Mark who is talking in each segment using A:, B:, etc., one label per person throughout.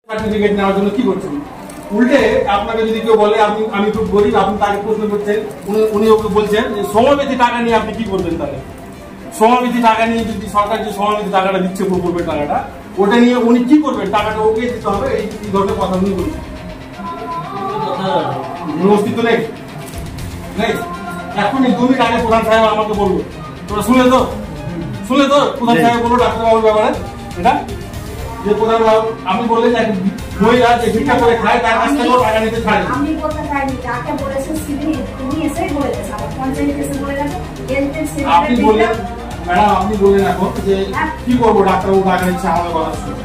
A: Certificate নেওয়ার জন্য কি করছেন? উল্টে আপনাকে যদি কেউ বলে আমি খুব গরিব, আপনি তাকে প্রশ্ন করছেন, উনি ওকে বলছেন যে সমবেতি টাকা নিয়ে আপনি কি করবেন? তাহলে সমবেতি টাকা নিয়ে যদি সরকার যে সমবেতি টাকাটা দিচ্ছে প্রকল্পের টাকাটা, ওটা নিয়ে উনি কি করবেন? টাকাটা ওকে দিতে হবে, এই ধরনের কথা উনি বলছেন। অস্তিত্ব নেই নেই। এখনই 2 মিনিট আগে প্রধান সাহেব আমাকে বলবো, তোরা শুনলে তো প্রধান সাহেব বলবো ডাক্তারবাবুর ব্যাপারে এটা যে প্রধান আমি বললে মহিলা যে ভিক্ষা করে খায় তার কাছ থেকে টাকা নিতে ছাড়ে।
B: আমি বলতে চাইনি, যাকে বলেছে সিভিল তুমি এসেই বলেছে, আমার পঞ্চায়েত এসে বলে গেছে
A: আপনি বললেন ম্যাডাম, আপনি বললেন এখন যে কি করবো ডাক্তারবাবু টাকা নিচ্ছে আমাদের কথা শুনে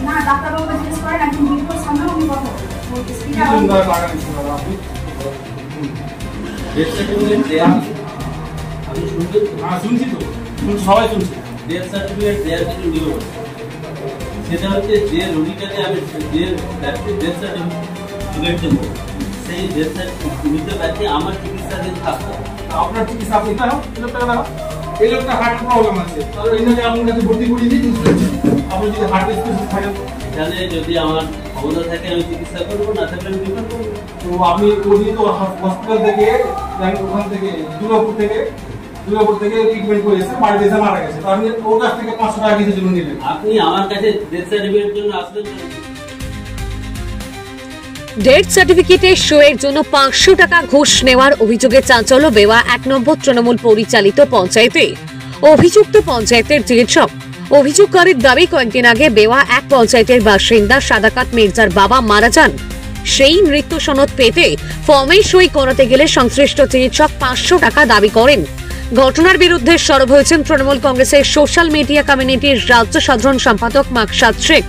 B: না, ডাক্তারবাবু জিজ্ঞেস করেন একদম বিলকুল সামনে উনি কথা
A: টাকা নিচ্ছে ম্যাডাম। আপনি শুনছি তো, সবাই শুনছি।
C: ডেথ সার্টিফিকেট দেওয়ার কিছু নিয়ম আছে, সেটা হচ্ছে যে রোগীটাকে আমি যে ডেথ সার্টিফিকেট দেবো, সেই ডেথ সার্টিফিকেট আছে আমার চিকিৎসাধীন থাকতে।
A: আপনার চিকিৎসা আপনি এই লোকটা হার্ট প্রবলেম আছে, তাহলে এই জন্য আপনার কাছে ভর্তি করিয়ে দিই। আপনি যদি হার্ট স্পেশালিস্ট থাকেন
C: তাহলে যদি আমার ক্ষমতা থাকে আমি চিকিৎসা করবো, না থাকলে আমি রিফার করবো।
A: তো আপনি ওই তো হসপিটাল থেকে ওখান থেকে দুর্গাপুর থেকে ট্রিটমেন্ট করেছে, বাড়িতে এসে মারা গেছে, আপনি ওর কাছ থেকে 500 টাকা কিছু জন্য নিলেন।
C: আপনি আমার কাছে ডেথ সার্টিফিকেটের জন্য আসলেন,
D: ডেথ সার্টিফিকেটের শোয়ের জন্য 500 টাকা ঘুষ নেওয়ার অভিযোগে চাঞ্চল্য বেওয়া 1 নম্বর তৃণমূল পরিচালিত পঞ্চায়েতে। অভিযুক্ত পঞ্চায়েতের চিকিৎসক। অভিযোগকারীর দাবি, কয়েকদিন আগে বেওয়া 1 পঞ্চায়েতের বাসিন্দা সাদাকাত মির্জার বাবা মারা যান। সেই মৃত্যু সনদ পেতে ফর্মে সই করাতে গেলে সংশ্লিষ্ট চিকিৎসক 500 টাকা দাবি করেন। ঘটনার বিরুদ্ধে সরব হয়েছেন তৃণমূল কংগ্রেসের সোশ্যাল মিডিয়া কমিউনিটির রাজ্য সাধারণ সম্পাদক মাকসাদ শেখ।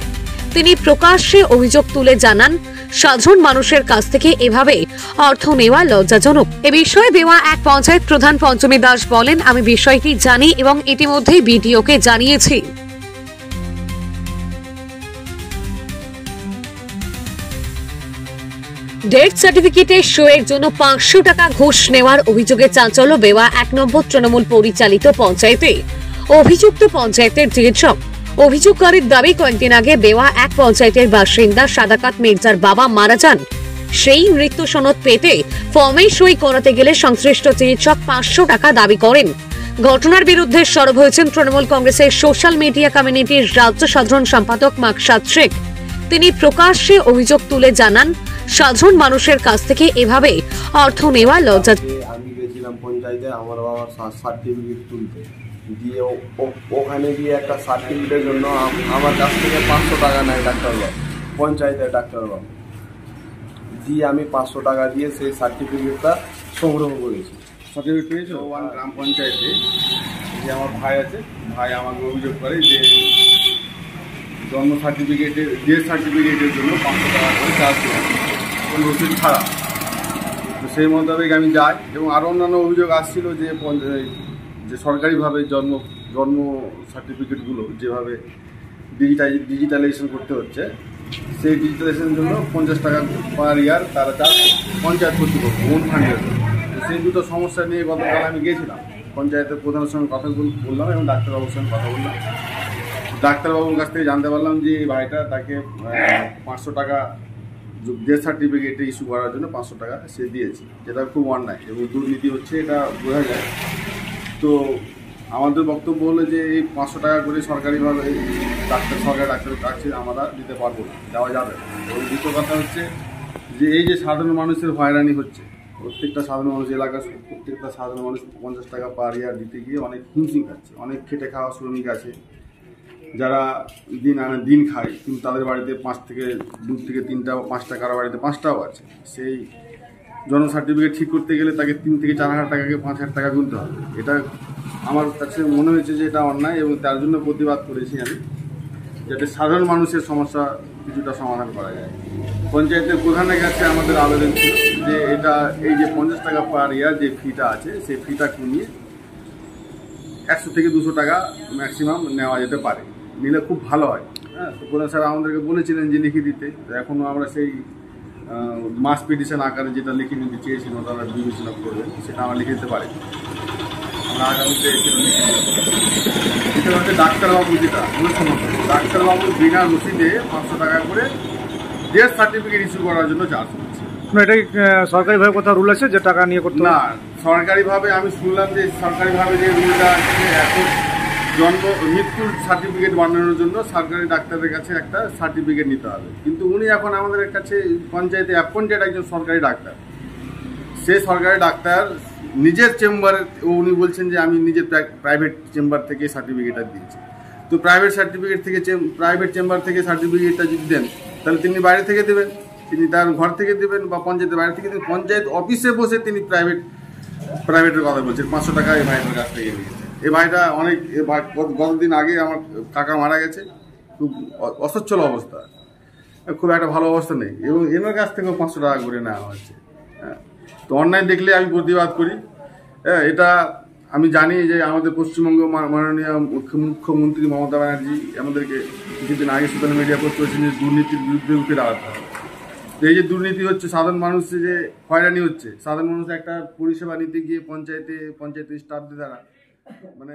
D: তিনি প্রকাশ্যে অভিযোগ তুলে জানান, সাধারণ মানুষের কাছ থেকে এভাবে অর্থ নেওয়া লজ্জাজনক। এ বিষয়ে বেওয়া 1 পঞ্চায়েত প্রধান পঞ্চমী দাস বলেন, আমি বিষয়টি জানি এবং ইতিমধ্যেই বিডিওকে জানিয়েছি। ডেথ সার্টিফিকেটের শোয়ের জন্য 500 টাকা ঘুষ নেওয়ার অভিযোগে চাঞ্চল্য বেওয়া 1 নম্বর তৃণমূল পরিচালিত পঞ্চায়েতে। অভিযুক্ত পঞ্চায়েতের চিকিৎসক। অভিযোগকারীর দাবি, কয়েকদিন আগে বেওয়া 1 পঞ্চায়েতের বাসিন্দা সাদাকাত মির্জার বাবা মারা যান। সেই মৃত্যু সনদ পেতে ফর্মে সই করাতে গেলে সংশ্লিষ্ট চিকিৎসক 500 টাকা দাবি করেন। ঘটনার বিরুদ্ধে সরব হয়েছেন তৃণমূল কংগ্রেসের সোশ্যাল মিডিয়া কমিউনিটির রাজ্য সাধারণ সম্পাদক মাকসাদ শেখ। তিনি প্রকাশ্যে অভিযোগ তুলে জানান, সাধারণ মানুষের কাছ থেকে এভাবে অর্থ নেওয়া লজ্জা।
E: আমি গেছিলাম পঞ্চায়েতে আমার বাবার সার্টিফিকেট তুলতে, দিয়ে ওখানে গিয়ে একটা সার্টিফিকেটের জন্য আমার কাছ থেকে 500 টাকা নেয় ডাক্তারবাবু, পঞ্চায়েতের ডাক্তারবাবু। দিয়ে আমি 500 টাকা দিয়ে সেই সার্টিফিকেটটা সংগ্রহ করেছি।
A: সার্টিফিকেট পেয়েছো? গ্রাম পঞ্চায়েতে যে আমার ভাই আছে, ভাই আমাকে অভিযোগ করে যে জন্ম সার্টিফিকেটের ডেথ সার্টিফিকেটের জন্য 500 টাকা করে চার্জ করে কোনো রসিদ ছাড়া। তো সেই মোতাবেক আমি যাই এবং আরও অন্যান্য অভিযোগ আসছিল যে সরকারিভাবে জন্ম সার্টিফিকেটগুলো যেভাবে ডিজিটালাইজেশন করতে হচ্ছে, সেই ডিজিটালাইজেশনের জন্য 50 টাকা পার ইয়ার তারা চার্জ পঞ্চায়েত কর্তৃপক্ষ ওন ফান্ডের। সেই দুটো সমস্যা নিয়ে গতকাল আমি গিয়েছিলাম পঞ্চায়েতের প্রধানের সঙ্গে কথা বললাম এবং ডাক্তারবাবুর সঙ্গে কথা বললাম। ডাক্তারবাবুর কাছ থেকে জানতে পারলাম যে এই ভাইটা তাকে 500 টাকা ডেথ সার্টিফিকেটে ইস্যু করার জন্য 500 টাকা সে দিয়েছে, যেটা খুব অন্যায় এবং দুর্নীতি হচ্ছে, এটা বোঝা যায়। তো আমাদের বক্তব্য হলো যে এই 500 টাকা করে সরকারিভাবে সরকারি ডাক্তারের কাছে আমরা দিতে পারবো না, দেওয়া যাবে। এবং দ্বিতীয় কথা হচ্ছে যে এই যে সাধারণ মানুষের হয়রানি হচ্ছে, প্রত্যেকটা সাধারণ মানুষ এলাকার প্রত্যেকটা সাধারণ মানুষ 50 টাকা পার ইয়ার দিতে গিয়ে অনেক হিমশিম খাচ্ছে। অনেক খেটে খাওয়া শ্রমিক আছে যারা দিন আনে দিন খায়, কিন্তু তাদের বাড়িতে 2 থেকে 3টা 5টা, কারো বাড়িতে 5টাও আছে। সেই জন্ম সার্টিফিকেট ঠিক করতে গেলে তাকে 3 থেকে 4 হাজার টাকাকে 5 হাজার টাকা গুনতে হবে। এটা আমার কাছে মনে হয়েছে যে এটা অন্যায় এবং তার জন্য প্রতিবাদ করেছি আমি, যাতে সাধারণ মানুষের সমস্যা কিছুটা সমাধান করা যায়। পঞ্চায়েতের প্রধানের কাছে আমাদের আবেদন ছিল যে এটা এই যে 50 টাকা পার ইয়ার যে ফিটা আছে, সেই ফিটা কমিয়ে 100 থেকে 200 টাকা ম্যাক্সিমাম নেওয়া যেতে পারে, নিলে খুব ভালো হয়। হ্যাঁ, তো প্রধান সাহেব আমাদেরকে বলেছিলেন যে লিখে দিতে, এখনও আমরা সেই মাস পিটিশন আকারে যেটা লিখে নিতে চেয়েছিলাম তারা বিবেচনা করবেন, সেটা আমরা লিখে দিতে পারি। আমরা আগামীতে এটা হচ্ছে ডাক্তারবাবু, যেটা কোনো সমস্যা নেই, ডাক্তারবাবু বিনা রসিদে 500 টাকা করে ডেথ সার্টিফিকেট ইস্যু করার জন্য চার্জ করছে।
F: না, এটাই সরকারিভাবে কোথাও রুল আছে যে টাকা নিয়ে করতে
A: না, সরকারিভাবে আমি শুনলাম যে সরকারিভাবে যে রুলটা আছে, এখন মৃত্যুর সার্টিফিকেট বানানোর জন্য সরকারি ডাক্তারের কাছে একটা সার্টিফিকেট নিতে হবে, কিন্তু উনি এখন আমাদের কাছে পঞ্চায়েতে অ্যাপয়েন্টেড একজন সরকারি ডাক্তার। সে সরকারি ডাক্তার নিজের চেম্বারে, উনি বলছেন যে আমি নিজের প্রাইভেট চেম্বার থেকে সার্টিফিকেটটা দিয়েছি। তো প্রাইভেট চেম্বার থেকে সার্টিফিকেটটা যদি দেন, তাহলে তিনি বাইরে থেকে দেবেন, তিনি তার ঘর থেকে দেবেন বা পঞ্চায়েতের বাইরে থেকে দেবেন। পঞ্চায়েত অফিসে বসে তিনি প্রাইভেটের কথা বলছেন, 500 টাকা এই ভাইটার কাছ থেকে নিয়েছে। এই ভাইটা অনেক গতদিন আগে আমার কাকা মারা গেছে, খুব অসচ্ছল অবস্থা, খুব একটা ভালো অবস্থা নেই, এবং এনার কাছ থেকেও 500 টাকা করে নেওয়া হচ্ছে। হ্যাঁ, তো অন্যায় দেখলে আমি প্রতিবাদ করি। হ্যাঁ, এটা আমি জানি যে আমাদের পশ্চিমবঙ্গ মাননীয় মুখ্যমন্ত্রী মমতা ব্যানার্জি আমাদেরকে কিছুদিন আগে সোশ্যাল মিডিয়া পোস্ট করেছেন যে দুর্নীতির বিরুদ্ধে উঠে দাঁড়াতে হবে। তো এই যে দুর্নীতি হচ্ছে, সাধারণ মানুষের যে হয়রানি হচ্ছে, সাধারণ মানুষ একটা পরিষেবা নিতে গিয়ে পঞ্চায়েতের স্টাফদের দ্বারা মানে